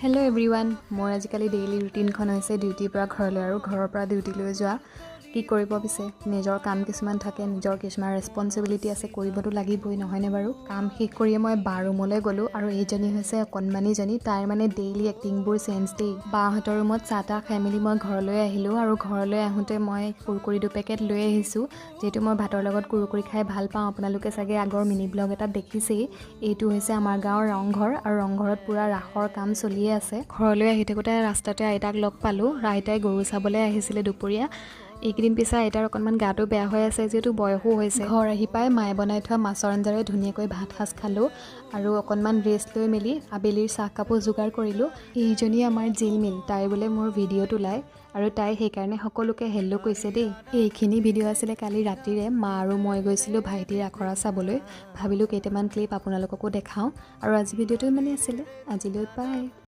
Hello' everyone, মোৰ আজিকালি daily ৰুটিনখন হৈছে ডিউটিৰ পৰা ঘৰলৈ আৰু ঘৰৰ পৰা ডিউটিলৈ যোৱা। কি কৰিব পিছে, নিজৰ কাম কিছুমান থাকে, নিজৰ কিছুমান ৰেছপনচিবিলিটি আছে, কৰিবতো লাগিবই নহয়নে বাৰু। কাম শেষ কৰিয়ে মই ৰুমলৈ গ'লোঁ আৰু এইজনী হৈছে অকণমানিজনী, তাইৰ মানে ডেইলি এক্টিংবোৰ চেঞ্জ দেই। বাহঁতৰ ৰুমত চাহ তাহ খাই মেলি মই ঘৰলৈ আহিলোঁ আৰু ঘৰলৈ আহোঁতে মই কুৰকুৰি 2 পেকেট লৈ আহিছোঁ, যিহেতু মই ভাতৰ লগত কুৰকুৰি খাই ভাল পাওঁ। আপোনালোকে চাগে আগৰ মিনি ব্লগ এটাত দেখিছেই। এইটো হৈছে আমাৰ গাঁৱৰ ৰংঘৰ আৰু ৰংঘৰত পূৰা ৰাসৰ কাম চলিয়ে আছে। ঘৰলৈ আহি থাকোঁতে ৰাস্তাতে আইতাক লগ পালোঁ। আইতাই গৰু চাবলৈ আহিছিলে দুপৰীয়া। এইকেইদিন পিছে আইতাৰ অকণমান গাটো বেয়া হৈ আছে, যিহেতু বয়সো হৈছে। ঘৰ আহি পাই মায়ে বনাই থোৱা মাছৰ আঞ্জাৰে ধুনীয়াকৈ ভাত সাজ খালোঁ আৰু অকণমান ৰেষ্ট লৈ মেলি আবেলিৰ চাহ কাপো যোগাৰ কৰিলোঁ। এইজনী আমাৰ জিলমিল, তাই বোলে মোৰ ভিডিঅ' তোলায় আৰু তাই সেইকাৰণে সকলোকে হেল্ল' কৈছে দেই। এইখিনি ভিডিঅ' আছিলে কালি ৰাতিৰে। মা আৰু মই গৈছিলোঁ ভাইটিৰ আখৰা চাবলৈ। ভাবিলোঁ কেইটামান ক্লিপ আপোনালোককো দেখাওঁ আৰু আজি ভিডিঅ'টো ইমানেই আছিলে। আজিলৈ বাই।